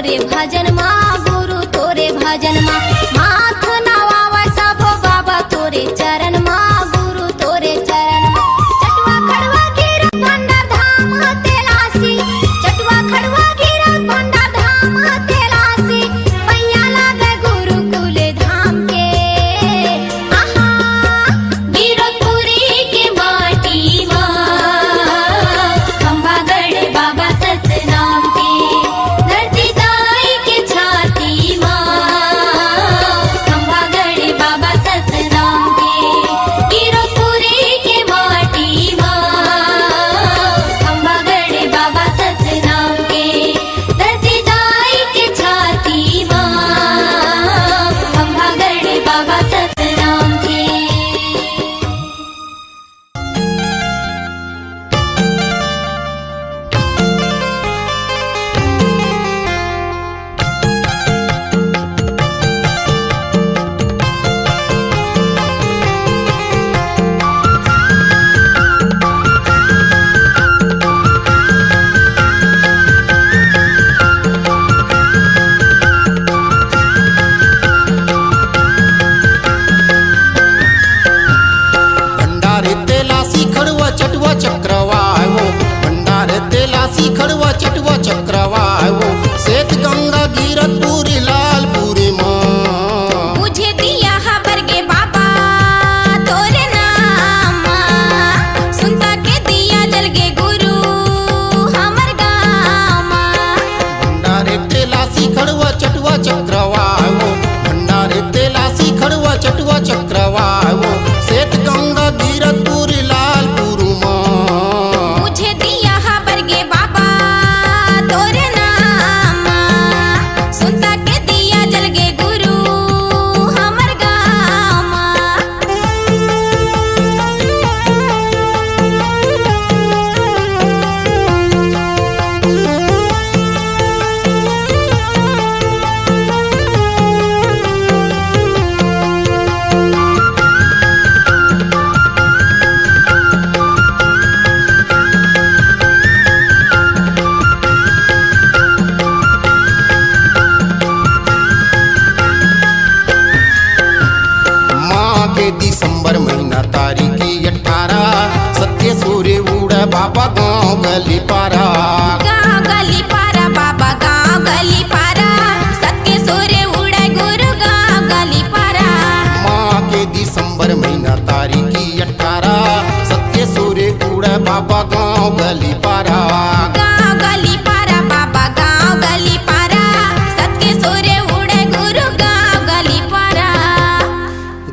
तोरे भजन मा गुरु तोरे भजन मा माथ नवावा सब बाबा तोरे चरण मा गुरु तोरे चरण मा चटवा खड़वा गिरा भंडार धाम तेलासी चटवा खड़वा गिरा भंडार धाम तेलासी पैया लागे गुरुकुल धाम के आहा गिरपुरी के माटी मा खंभागढ़ बाबा सतनाम के धरती दाई के छाती मा खंभागढ़ बाबा सतनाम के गिरपुरी के माटी मा खंभागढ़ बाबा सतनाम के धरती दाई के छाती मा खंभागढ़ बाबा सतनाम के। भंडारे तेलासी खड़वा चटवा चक्रवायो भंडारे तेलासी खड़वा चटवा चक्रवायो श्वेत गंगा गिरतपुरी लालपुरी माँ मुझे दिया खबर के बाबा तोरे नाम सुनता के दिया जल के गुरु हमर गाम भंडारे तेलासी खड़वा चटवा चक्रवायो भंडारे तेलासी खड़वा चटवा चक्रवायो श्वेत गंगा गिरतपुरी लालपुरी माँ मुझे दिया खबर के बाबा तोरे नाम सुनता के दिया जल के गुरु हमर गाम माँ के दिसंबर महीना तारीख 18 सत्य सूर्य उड़ा बाबा गाँव गली पारा गाँव गली पारा बाबा गाँव गली पारा सत्य सूर्य उड़े गुरु गाँव गली पारा माँ के दिसंबर महीना तारीख 18 सत्य सूर्य उड़ा बाबा गाँव गली पारा गाँव गली पारा बाबा गाँव गली पारा सत्य सूर्य उड़े गुरु गाँव गली पारा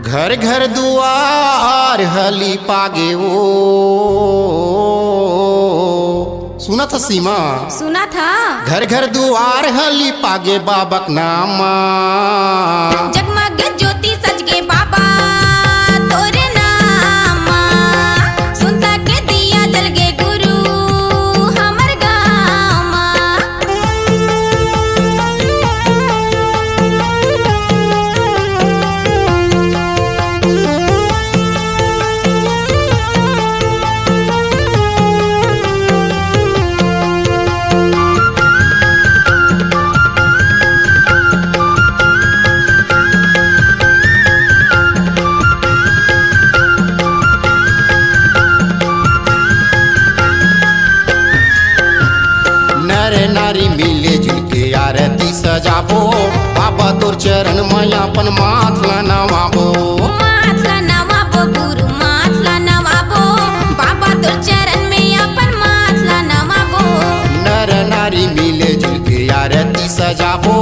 घर घर दुआर हली पागे वो सुना था सीमा सुना था घर घर दुआर हली पागे बाबक नामा जगमग ज्योति सज के बाबा तोरे नाम सुनता के दिया जल के गुरु हमर गाम नर नारी मिले जुलके आरती सजाबो बाबा तोर चरण मायापन माथला नवाबो माथला नवाबो गुरु माथला नवाबो बाबा तोर चरण में अपन माथला नवाबो नर नारी मिले जुलके आरती सजाबो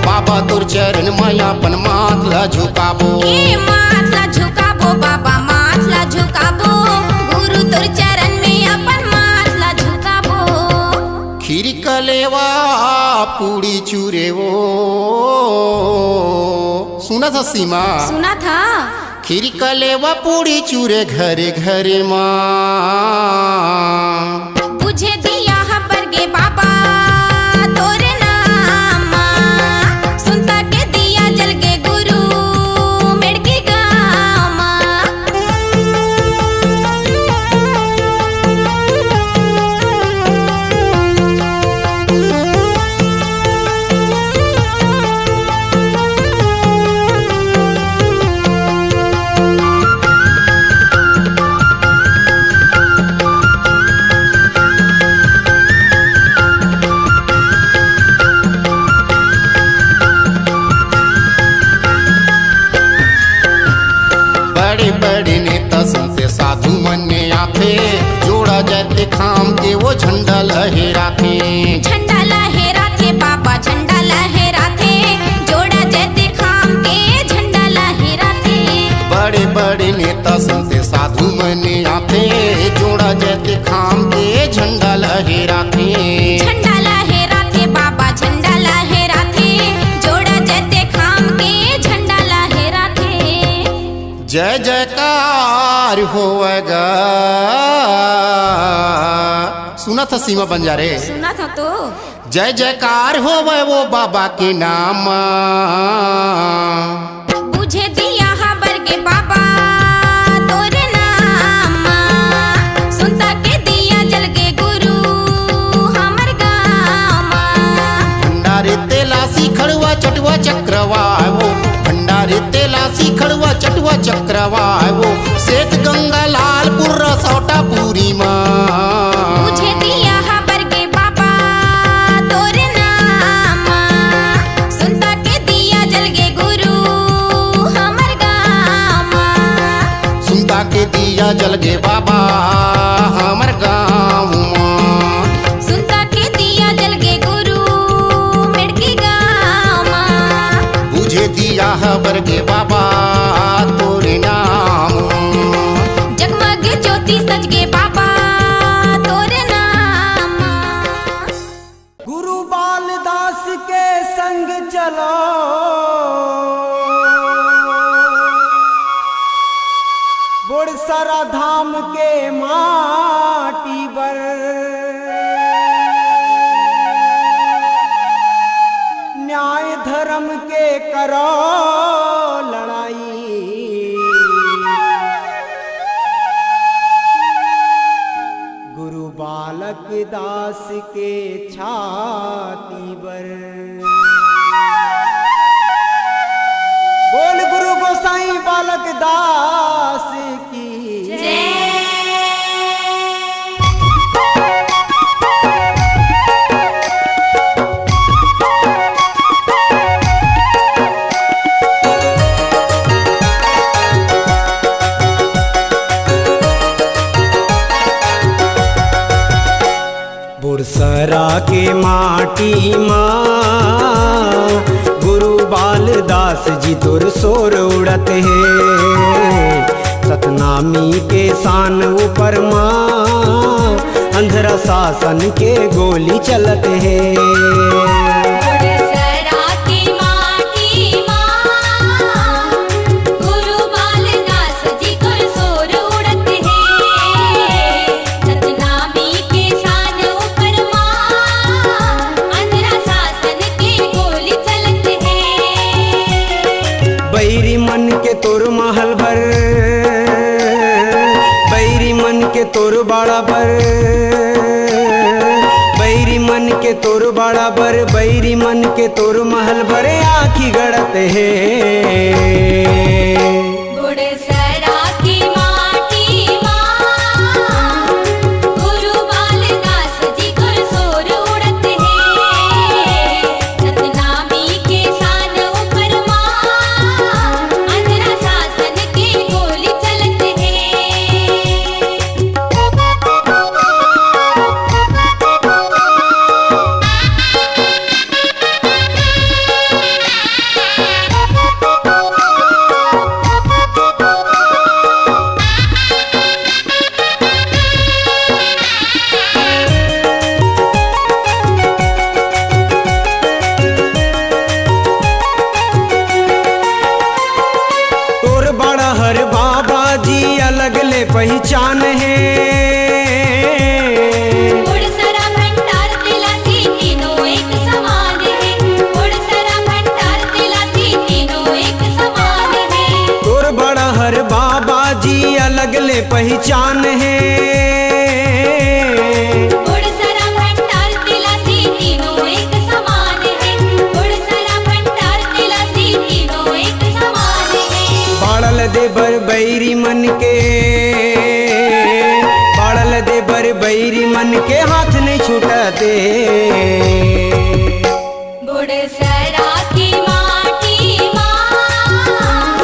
बाबा तोर चरण मायापन माथला झुकाबो ए माथला झुकाबो बाबा माथला झुकाबो गुरु तोर चरण में अपन माथला झुकाबो खीर कलेवा पूड़ी चूरे वो सुना था सीमा सुना था खीर कलेवा पूड़ी चूरे घरे घरे माँ तुझे दिया खबर के बाबा तोरे नाम सुनता के दिया जल के गुरु मेड़के गाम जयकार होगा। सुना था सीमा बंजारे? सुना था तो। जय जयकार होवे वो बाबा के नाम। बुझे दिया हबर के बाबा तोरे नाम। सुनता के दिया जल के गुरु हमर गाम। भंडारे तेला खड़ुआ चटुआ चक्रवा वो। भंडारे तेला खड़ुआ चटुआ चक्रवा वो। सेठ गंगा लालपुर सौटा पूरी माँ। बुझे दिया हबर के बाबा तोरे नाम। सुनता के दिया जल के गुरु हमर गाम। सुनता के दिया जल गे बाबा हमर गाँव। सुनता के दिया जल के गुरु मेड़की गाम। बुझे दिया हबर गे बाबा तोरे नाम। जगमग ज्योति सज गे बाबा तोरे नाम। गुरु बालदास के संग चलो, बुड़सरा धाम के माटी पर। न्याय धर्म के करो लड़ाई। गुरु बालक दास के छाती पर। बोल गुरु गोसाई बालक दास की। बुड़सरा के माटी माँ गुरु बालदास जी तुर सोर उड़त है। सतनामी के शान ऊपर माँ अंधरा शासन के गोली चलत है। बुड़सरा की माटी माँ गुरु बालदास जी तुर सोर उड़त है। सतनामी के शान ऊपर माँ अंधरा शासन के गोली चलत है। बैरी मन के तोर महल भर। बैरी मन के तोर बाड़ा बर। बैरी मन के तोर बाड़ा बर। बैरी मन के तोर महल भर आँखी गड़त है। बुड़सरा की माटी माँ गुरु बालदास जी तुर सोर उड़त है। सतनामी के शान ऊपर माँ अंधरा शासन के गोली चलत है। तोर बड़ा हर बाबा जी अलग ले पहचान है। बुड़सरा भंडार तिलासी तीनों एक समान है। बुड़सरा भंडार तिलासी तीनों एक समान है। तोर बड़ा हर बाबा जी अलग ले पहचान है। बुड़सरा भंडार तिलासी तीनों एक समान है। बुड़सरा भंडार तिलासी तीनों एक समान है। बाड़ल दे बर बैरी मन के। बाड़ल दे बर बैरी मन के हाथ नहीं छूटते। बुड़सरा की माटी माँ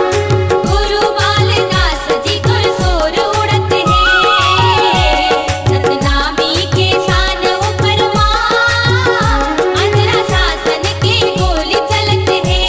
गुरु बालदास जी तुर सोर उड़त है। सतनामी के शान ऊपर माँ अंधरा शासन के गोली चलत है।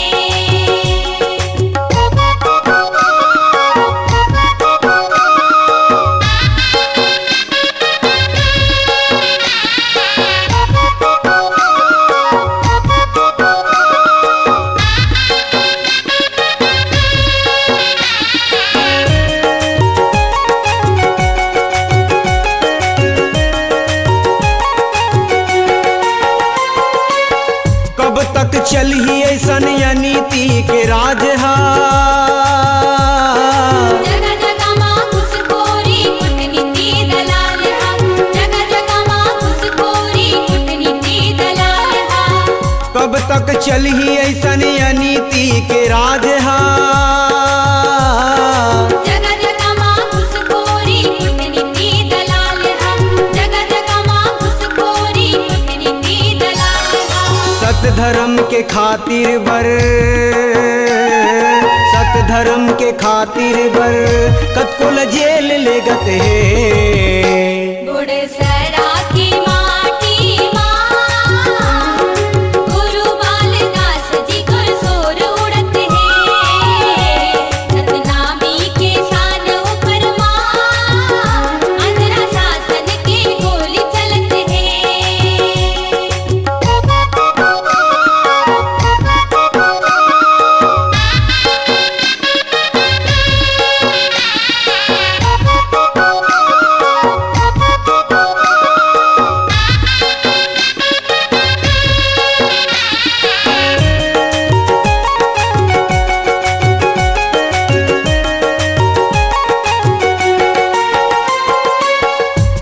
तक चली ऐसन नीति के राज हा। जगह जगह माँ घुसखोरी कूटनीति दलाल हा। जगह जगह माँ घुसखोरी कूटनीति दलाल हा। कब तक चली ऐसन नीति के राज हा। जगह जगह माँ घुसखोरी कूटनीति दलाल हा। जगह जगह माँ घुसखोरी कूटनीति दलाल हा। सत धर्म के खातिर बर, सत धर्म के खातिर बर कतकुल जेल ले गते है। गुड़सरा की माटी माँ गुरु बालदास जी गुरसोर उड़त है। सतनामी के सान ऊपर माँ अंधरा शासन के गोली चलत है।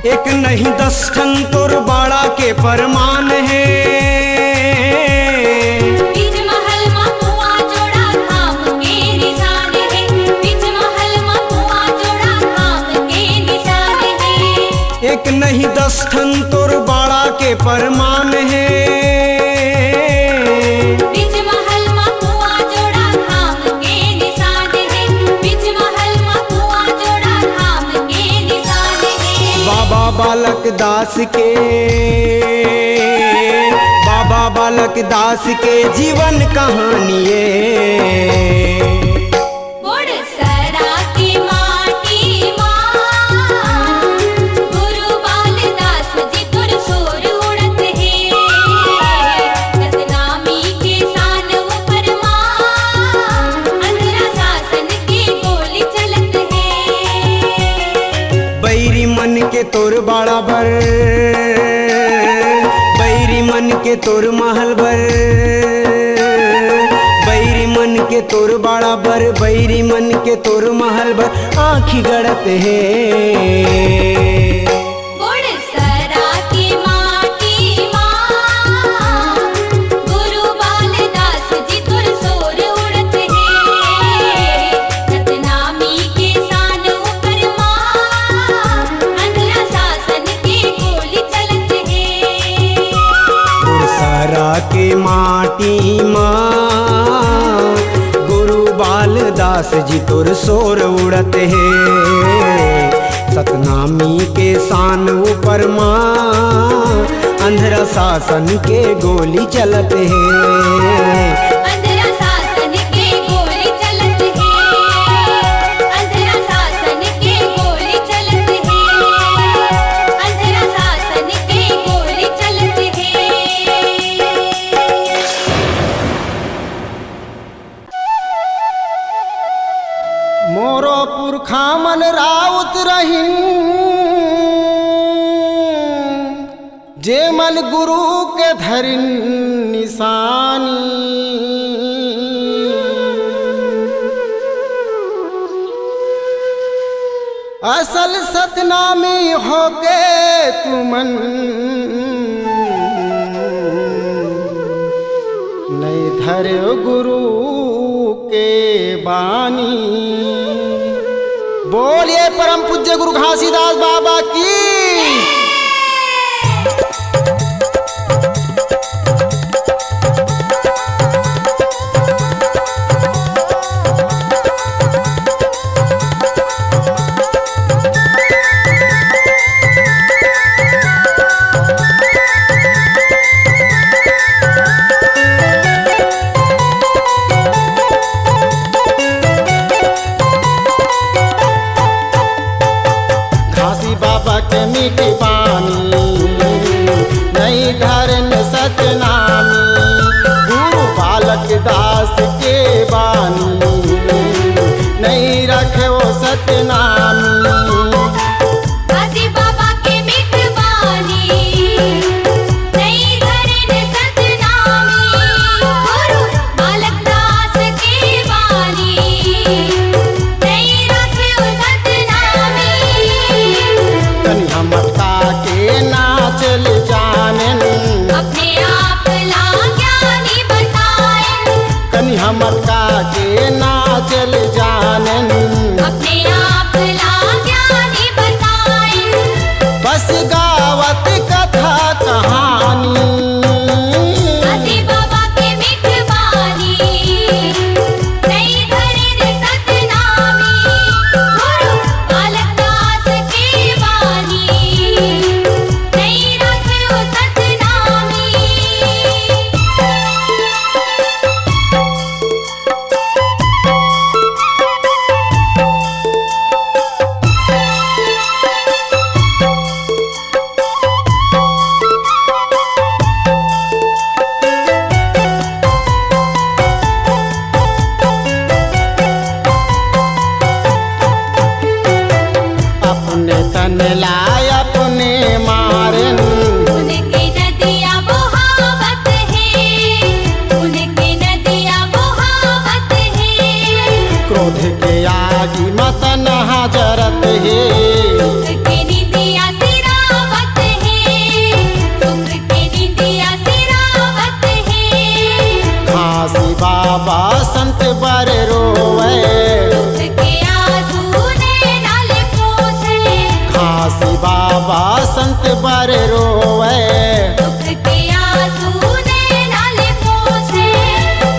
एक नहीं 10 ठन तोर बाड़ा के परमान है। बीच महल में कुआं जोड़ा धाम के निशान है। बीच महल में कुआं जोड़ा धाम के निशान है। एक नहीं 10 ठन तोर बाड़ा के परमान है। बीच महल में कुआं जोड़ा धाम के निशान है। बीच महल में कुआं जोड़ा धाम के निशान है। बाबा बालक दास के, बाबा बालक दास के जीवन कहानी है। गुड़सरा की माटी माँ गुरु बालदास जी गुरसोर उड़त है। सतनामी के सान ऊपर माँ अंधरा शासन की गोली चलत है। बैरी मन के तोर बाड़ा भर, बैरी मन के तोर महल भर, बैरी मन के तोर बाड़ा भर, बैरी मन के तोर महल भर आँखी गड़त है। गुड़सरा की माटी माँ गुरु बालदास जी गुरसोर उड़त है। सतनामी के सान ऊपर माँ अंधरा शासन की गोली चलत है। गुड़सरा के माटी माँ गुरु बालदास जी तोर सोर उड़त है। सतनामी के शान ऊपर माँ अंधरा शासन के गोली चलत है। अंधरा शासन के गोली चलत है। अंधरा शासन के गोली चलत है। अंधरा शासन के गोली चलत है। मोरो पुरखा मन राउत रहिन, जे मन गुरु के धरिन निशानी। असल सतनामी होके तुमन नहीं धरे गुरु के बानी। बोलिए परम पूज्य गुरु घासीदास बाबा की। घासी बाबा के बाबा संत बर रोवे, दुख के आंसू नैना ले पोंछे। घासी बाबा संत बर रोवे, दुख के आंसू नैना ले पोंछे।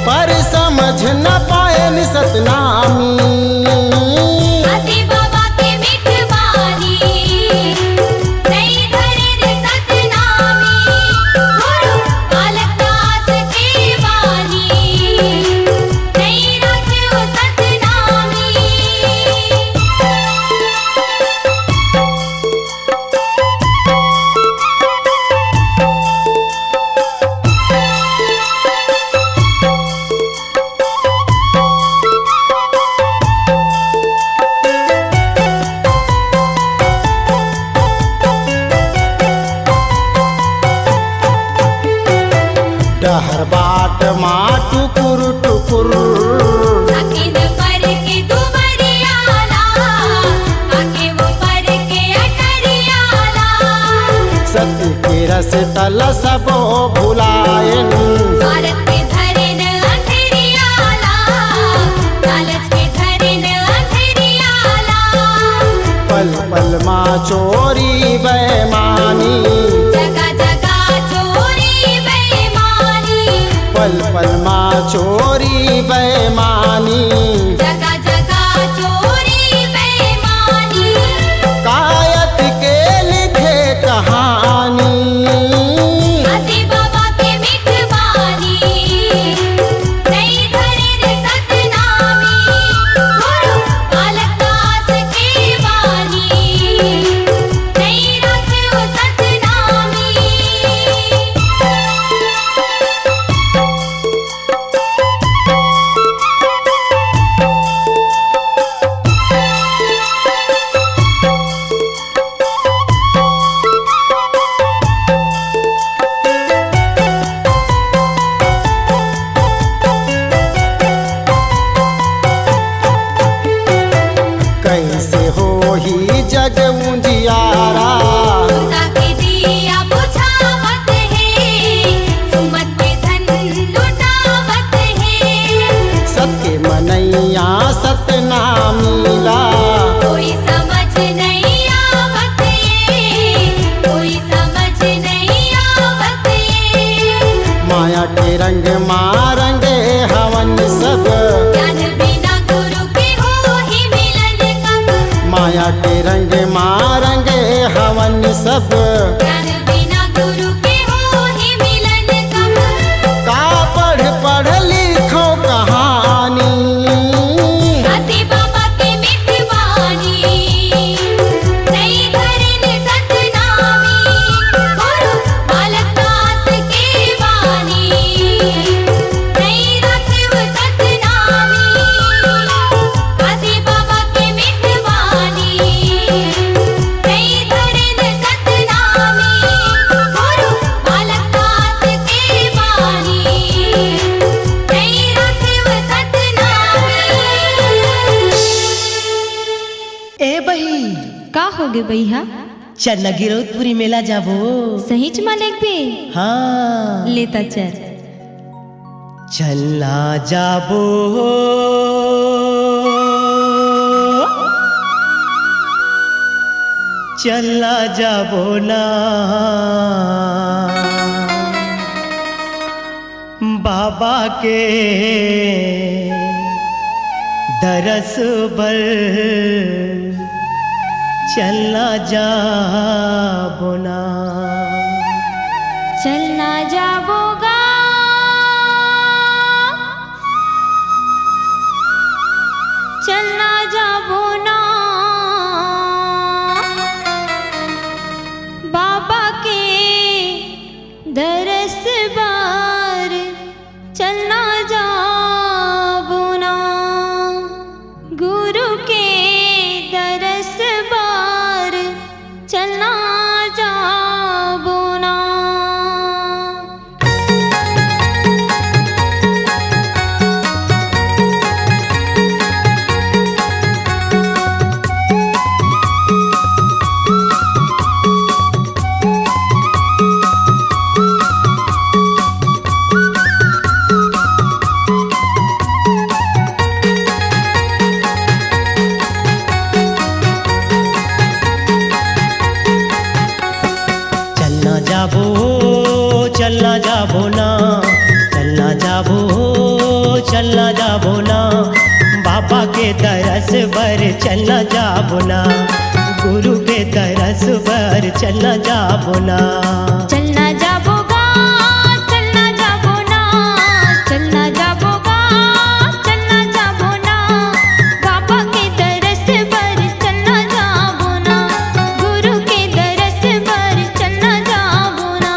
पर समझ न पाए नि सतनामी। घासी बाबा के मीठ बानी, नहीं धरे रे सतनामी। गुरु बालक दास के बानी, नहीं रखियो सतनामी। डहर बाट माँ टुकुर टुकुर, अखिन पर के दुबरियाला, आके वो पर के अटरियाला। सत्य के रस तल सबो भुलायन, स्वार्थ के धरे न अंधेरियाला, लालच के धरे न अंधेरियाला। पल पल माँ चोरी बेमानी, जगह जगह चोरी बेईमानी। पल पल माँ चोरी बेमानी। जगह जगह चोरी बेईमानी। कायत के लिखे कहानी, घासी बाबा के मीठ बानी, नहीं धरे रे सतनामी। गुरु बालक दास के बानी, नहीं रखियो सतनामी। कैसे हो ही जग उजियारा। सुता के दिया बुझावत है, सुमत के धन लुटावत है। सबके मनैया सतना मिला, कोई समझ नहीं आवत ये, कोई समझ नहीं आवत ये। माया के रंग मारंगे हवन सब, ज्ञान बिना गुरु के हो ही मिलन कब। माया के रंग मारंगे हवन सब। ज्ञान बिना गुरु के हो ही मिलन कब। का पढ़ पढ़ लिखो कहानी, घासी बाबा के मीठ बानी, नहीं धरे ने सतनामी। गुरु बालक दास के बानी, नहीं रखियो सतनामी। घासी बाबा के मीठ बानी, नहीं धरे ने सतनामी। गुरु बालक दास के बानी, नहीं रखियो सतनामी। ए बही का होगे भैया? चल गिरौदपुरी मेला जाबो। सही च मालिक बे हाँ लेता चल। चलना जाबो, चलना जाबो ना बाबा के दरस बर। चलना जाबो ना, चलना जाबोगा, चलना जाबो ना बाबा के दरस बार। चलना जाबो ना गुरु के दरस बार। चलना जाबो ना। जाबो चलना जाबो ना, बाबा के दरस पर चलना जाबो ना, गुरु के दरस पर चलना जाबो ना। चलना जाबोगा चलना जाबो ना, चलना जाबोगा चलना जाबो ना, बाबा के दरस पर चलना जाबो ना, गुरु के दरस पर चलना जाबो ना।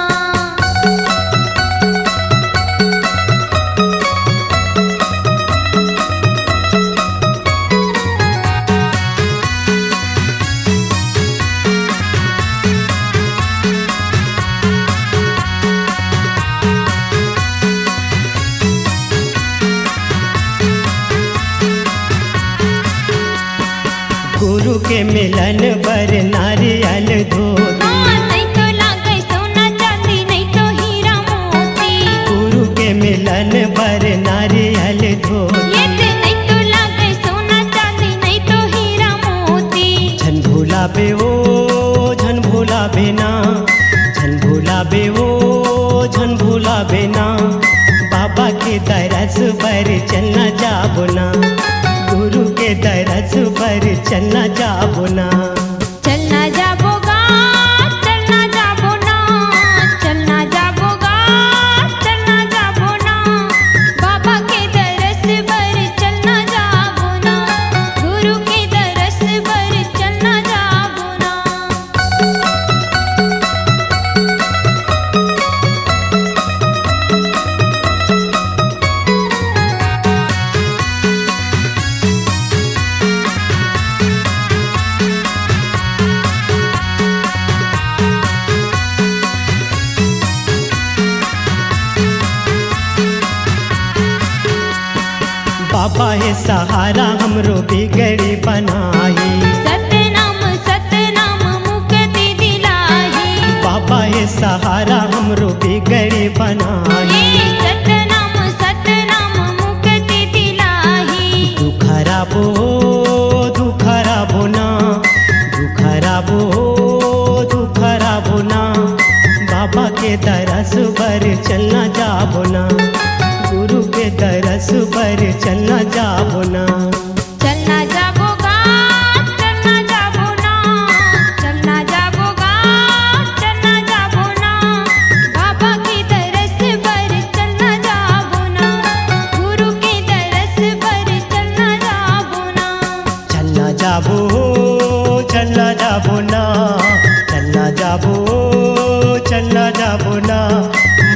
गुरु के मिलन पर नारियल धोती, नहीं तो लागे सोना चांदी, नहीं तो हीरा मोती, गुरु के मिलन पर नारियल धोती, ये ते नहीं तो लागे सोना चांदी, नहीं तो हीरा मोती। झन भूला बे ओ झन भूला बेना, झन भूला बे ओ झन भूला बेना, बाबा के दरस पर चलना जाबो ना, गुरु के दरस पर चलना जाबो ना। चलना जाबोगा चलना जाबो ना, चलना जाबोगा चलना जाबो ना, बाबा के दरस पर चलना जाबो ना, गुरु के दरस पर चलना जाबो ना। बाबा है सहारा हमरो बिगड़ी बनाई, सतनाम सतनाम मुक्ति दिलाही, बाबा है सहारा हमरो बिगड़ी बनाई, सतनाम सतनाम मुक्ति दिलाही। दुखराबो दुखराबो ना, दुखराबो दुखराबो ना, बाबा के दरस पर चलना जाबो ना, गुरु के दरस पर चलना जाबो ना। चलना जाबोगा चलना जाबो ना, चलना जाबोगा चलना जाबो ना, बाबा के दरस पर चलना जाबो ना, गुरु के दरस पर चलना जाबो ना। चलना जाबो चलना जाबो ना, चलना जाबो चलना जाबो ना,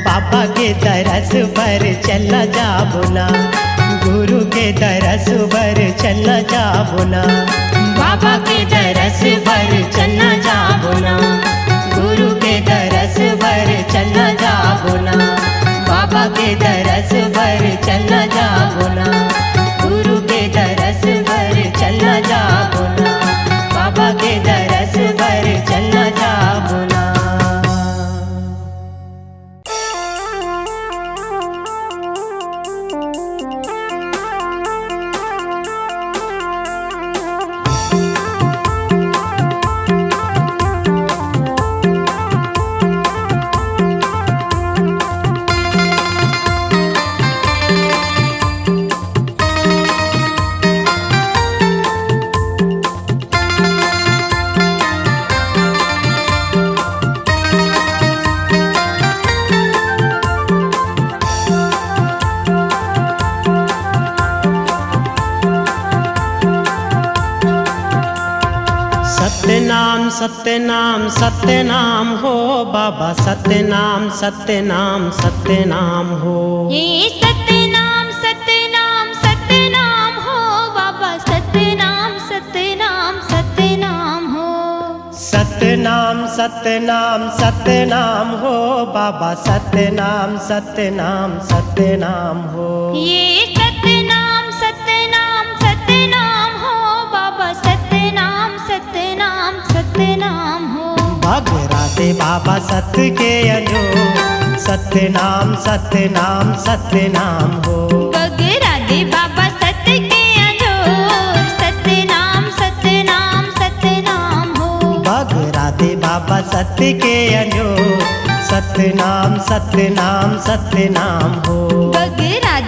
बाबा के दरस पर चलना जाबो ना, गुरु के दरस पर चलना जाबो ना, बाबा के दरस पर चलना जाबो ना, गुरु के दरस पर चलना जाबो ना, बाबा के दरस पर चलना जाबो ना, गुरु के दरस पर चलना जाबो ना, बाबा के दरस पर चलना जाबो ना। सत्यनाम सत्यनाम सत्यनाम हो बाबा, सत्यनाम सत्यनाम सत्यनाम हो। ये सतनाम सतनाम सतनाम हो बाबा, सतनाम सतनाम सतनाम हो। सत्यनाम सत्यनाम सत्यनाम हो बाबा, सत्यनाम सत्यनाम सत्यनाम हो। ये सतनाम सतनाम सतनाम हो बाबा, सतनाम सतनाम सतनाम हो। भगराते बाबा सत्य के अजो, सत्यनाम सत्यनाम सत्यनाम हो। बगरादे बाबा सत्य के अजो, सतनाम सतनाम सतनाम हो। बगराते बाबा सत्य के अजो, सत्यनाम सत्यनाम सत्यनाम हो। बगरादे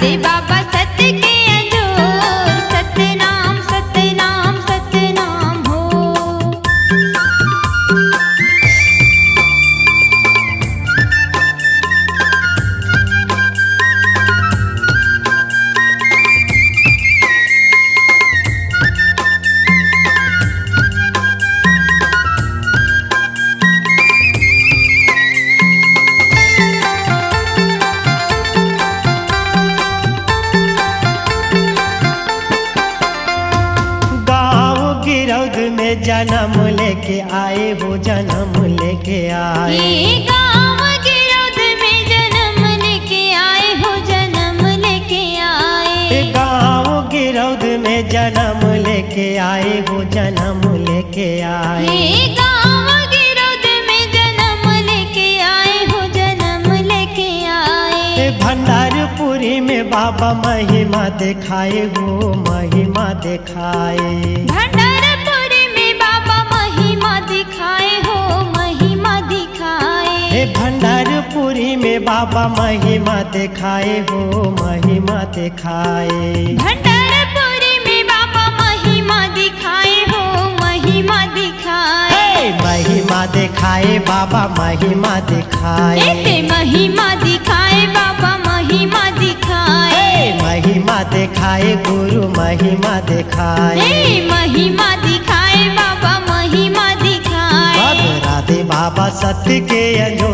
जन्म लेके आए हो, जन्म लेके आए। ये गाँव गिरौद में जन्म लेके आए हो, जन्म लेके आए। गाँव गिरौद में जन्म लेके आए हो, जन्म लेके आए। ये गाँव गिरौद में जन्म लेके आए हो, जन्म लेके आए। भंडारपुरी में बाबा महिमा दिखाए हो, महिमा दिखाए। भंडारपुरी में बाबा महिमा दिखाए हो, महिमा दिखाए। भंडारपुरी में बाबा महिमा दिखाए हो, महिमा दिखाए। भंडारपुरी में बाबा महिमा दिखाए हो, महिमा दिखाए। महिमा दिखाए बाबा, महिमा दिखाए। एते महिमा दिखाए बाबा, महिमा दिखाए। महिमा दिखाए गुरु, महिमा दिखाए। महिमा दिखाए बाबा, महिमा दिखाए। राधे बाबा सत्य के अंजो,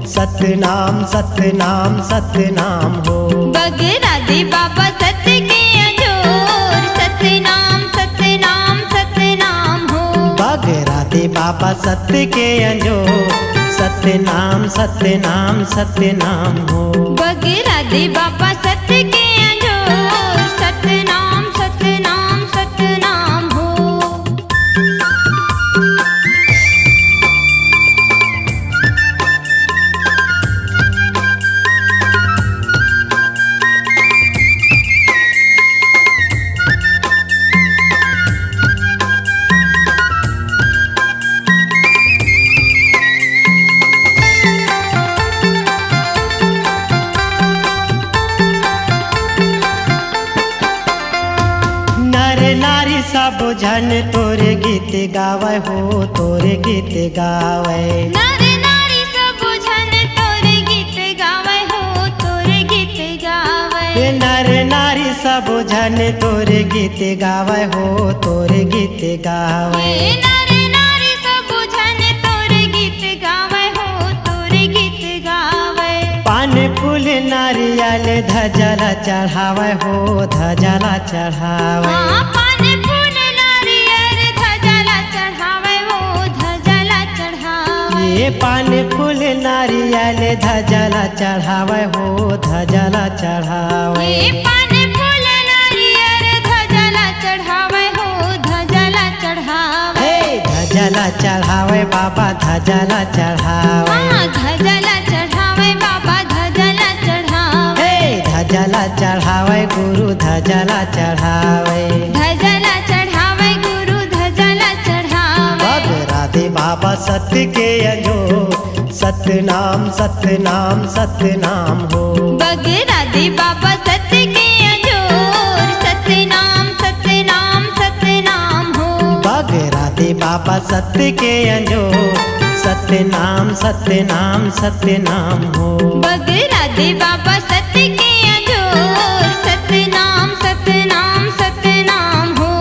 सतनाम सतनाम सतनाम हो। बगरा दे बाबा सत्य के अंजोर, सतनाम सतनाम सतनाम हो। बगरा दे बाबा सत्य के अंजो, सतनाम सतनाम सतनाम हो। बगरा दे बाबा सत्य के अंजोर, सतनाम सतनाम सतनाम हो। नारी सब जन तोरे गीत गावे हो, तोरे गीत गावे। नर नारी सब जन तोरे गीत गावे हो, तोरे गीत गावे। नर नारी सब जन तोरे गीत गावे हो, तोरे गीत गावे। नर नारी सब जन तोरे गीत गावे हो, तोरे गीत गावे। पान फूल नारियल धजला चढ़ावे हो, धजला चढ़ावे। पान फूल नारियल धजला चढ़ावे हो, धजला चढ़ावे। ये पान फूल नारियल धजला चढ़ावे हो, धजला चढ़ावे। ये पान फूल नारियल धजला चढ़ावे हो, धजला चढ़ावे। धजला चढ़ावे बाबा, धजला चढ़ावे। धजला चढ़ावे बाबा, धजला चढ़ावे। धजला चढ़ावे गुरु, धजला चढ़ावे। धजला चढ़ावे गुरु, धजला चढ़ावे। राधे बाबा सत्य के अंजो, सतनाम सतनाम सतनाम हो। बगरा दे बाबा सत्य के अंजोर, सतनाम सतनाम सतनाम हो। बगरा दे बाबा सत्य के अंजो, सतनाम सतनाम सतनाम हो। बगरा दे बाबा सत्य के अंजोर, सतनाम सतनाम सतनाम हो।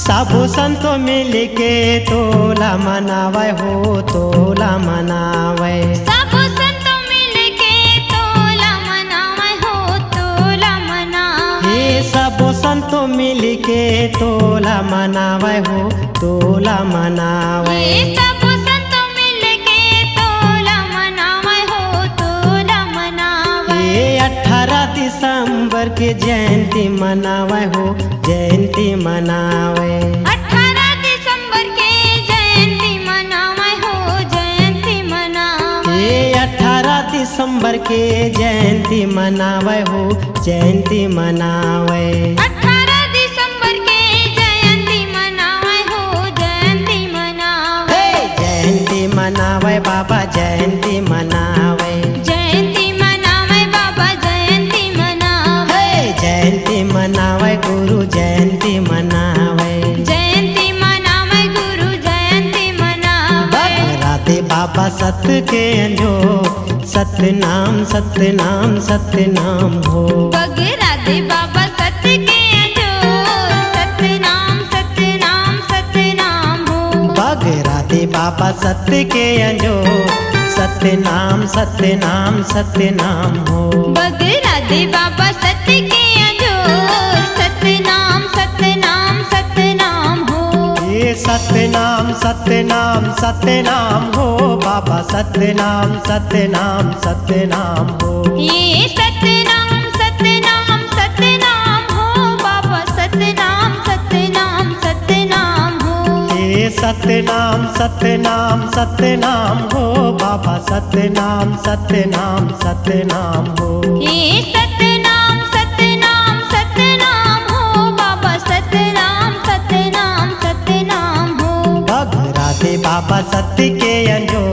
सब संतो मिल के तोला मनावे हो, तोला मनावे। सब संतो मिल के तोला मनावे हो, तोला मनावे। ये सब संतो मिल के तोला मनावे हो, तोला मनावे। ये सब संतो मिल के तोला मनावे हो, तोला मनावे। ये 18 दिसंबर के जयंती मनावे हो, जयंती मनावे। 18 दिसंबर के जयंती मनावे हो, जयंती मनावे। ये 18 दिसंबर के जयंती मनावे हो, जयंती मनावे। 18 दिसंबर के जयंती मनावे हो, जयंती मनावे। जयंती मनावे बाबा, जयंती मनावे। जयंती मनावे बाबा, जयंती मनावे। जयंती मनावे गुरु, जयंती मनावे। जयंती मनावे गुरु, जयंती मनावे। बाबा सत्य के अंजो सतनाम सतनाम सतनाम हो बगरा दे बाबा सत्य के अंजोर सतनाम सतनाम सतनाम हो बगरा दे बाबा सत्य के अंजो सतनाम सतनाम सतनाम हो बगरा दे बाबा सत्य के अंजोर सतनाम सतनाम सतनाम हो ये सतनाम सतनाम सतनाम हो बाबा सतनाम सतनाम सतनाम हो ये सतनाम सतनाम सतनाम हो बाबा सतनाम सतनाम सतनाम हो ये सतनाम सतनाम सतनाम हो बाबा सतनाम सतनाम सतनाम हो ये सतनाम सतनाम सतनाम हो बाबा सतनाम सतनाम सतनाम हो बगरा दे बाबा सत्य के अंजो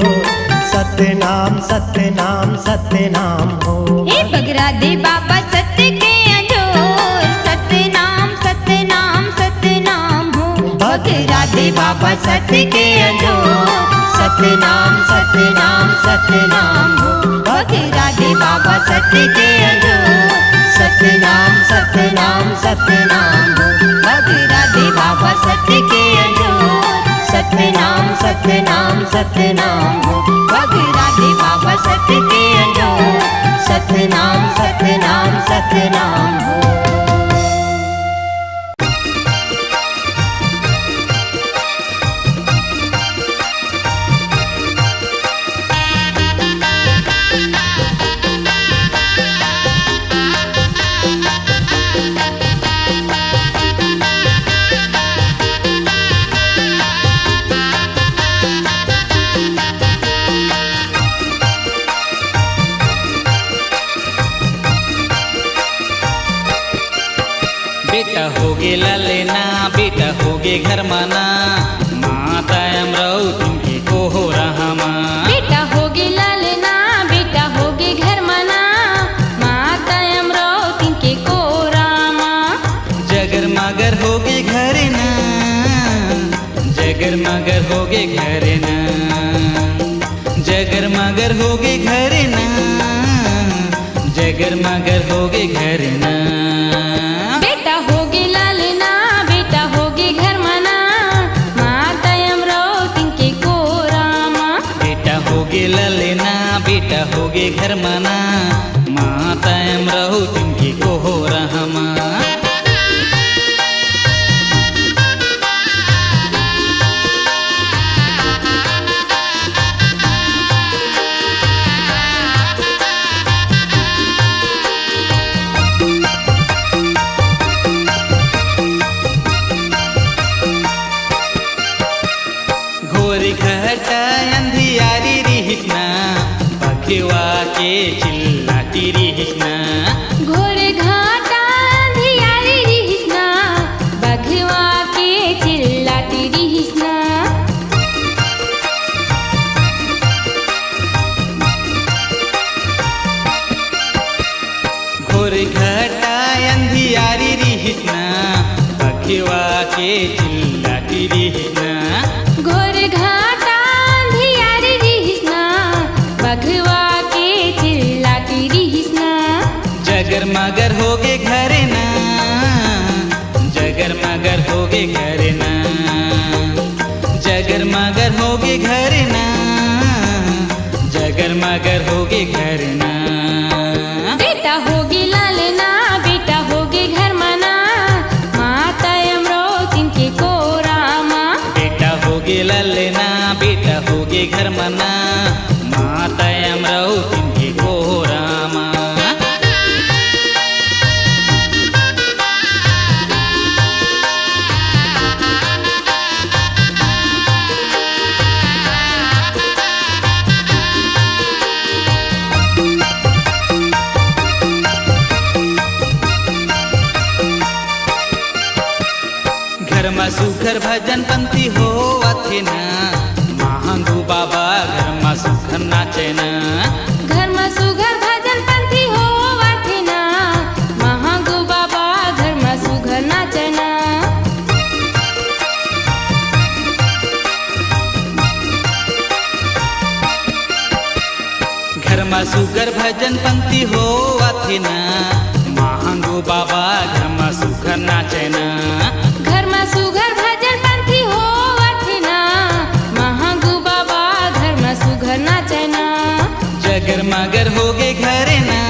सतनाम सतनाम सतनाम हो हे बगरा दे बाबा सत्य के अंजोर सतनाम सतनाम सतनाम हो बगरा दे बाबा सत्य के अंजोर सतनाम सतनाम सतनाम हो बगरा दे बाबा सत्य के अंजोर सतनाम सतनाम सतनाम हो बगरा दे बाबा सत्य के अंजोर सतनाम सतनाम सतनाम हो बगरा दे बाबा सत्य के अंजोर सतनाम सतनाम सतनाम हो बेटा होगे ललेना बेटा होगे घर माना माता अमराव तुमके को हो रहा माँ बेटा होगे लालना बेटा होगे घर मना माता अमराव तिनके को रामा जगर मगर होगे घर ना जगर मगर होगे घर ना जगर मगर होगे घर ना जगर मगर होगे घर ना बेटा होगे लालना बेटा होगे घर मना माता अमराव तिनके को रामा बेटा होगे ललेना बेटा होगे घर माना माता अमराव तुमके को हो रहा माँ घोरी घटा अंधियारी रिहितना बखेवा के चिल्लाती रिहितना घोर घाटा धियारी रिहिसना बघवा के चिल्लाती रिहिसना घोरी घटा अंधियारी रिहितना बखेवा के चिल्लाती रिहितना घोर घाटा धियारी रिहिसना बघवा के चिल्लाती रिहिसना जगर मगर होगे घर ना जगर मगर होगे घर ना जगर मगर होगे घर ना जगर मगर होगे घर ना बेटा होगे लालना बेटा होगे घर मना माता अमराव तिनके को रामा बेटा होगे ललेना बेटा होगे घर मना माता अमराव तिनके को रामा घर में सुखर भजन पंथी हो अथे ना महांगू बाबा घर में सुखर नाचे ना घर में सुघर भजन पंथी हो वाथे ना महागो बाबा घर में सुघर नाचना सुगर भजन पंक्ति हो अथिना महांगो बाबा घर में सुगर नाचना घर में सुघर भजन पंथी हो अथिना महागु बाबा घर में सुघर नाचना जगर मगर होगे घर ना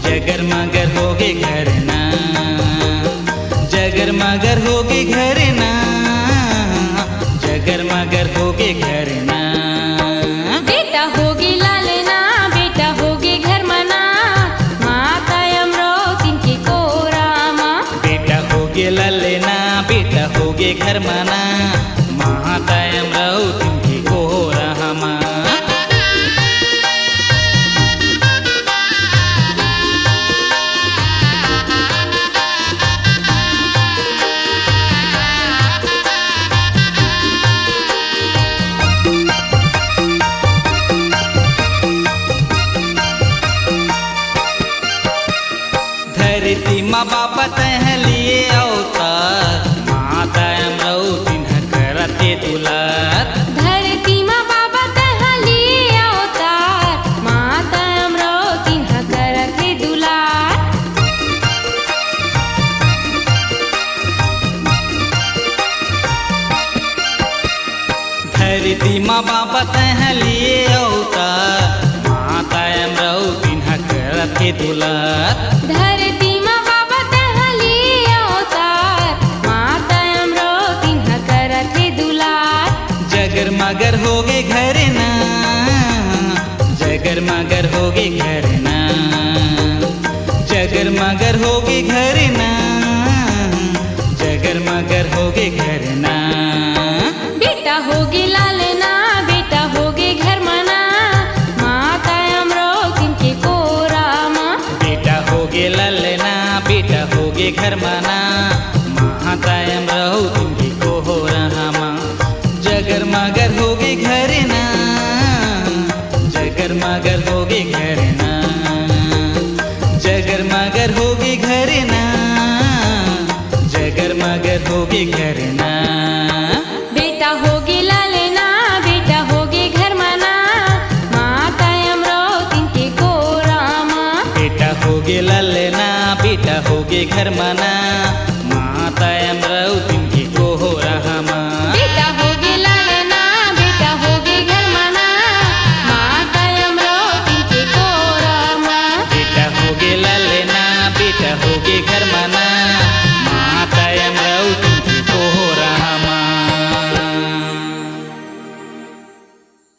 जगर मगर होगे घर ना जगर मगर होगे घर ना जगर मगर होगे घर ना बेटा होगी लालना बेटा होगी घर मना माता अमरावती की कोरामा बेटा होगे ललना बेटा होगे घर मना माता अमरावती की कोरामा धरती माँ बाप तह लिए अवतार माता अमरावती करते दुलार धरती माँ बाबा तहली अवतार माता अमरावती करते दुलार धरती माँ बाप तह लिए अवतार माता अमरावती करते दुलार धरती माँ बाबा तहली अवतार माता अमरावती करते दुलार जगर मगर होगे घर ना जगर मगर होगे घर ना जगर मगर होगे घर ना जगर मगर होगे घर ना बेटा होगी लालना बेटा होगी घर मना माता अमरावती के कोरामा बेटा होगे ललना बेटा होगे घर मना माता अमरावती को हो रहा जगर मगर होगे घर ना जगर मगर होगे घर ना जगर मगर होगे घर ना जगर मगर होगे घर ना बेटा होगी लालना बेटा होगी घर मना माता अमरावती के कोरामा बेटा होगे ललना बेटा होगे घर मना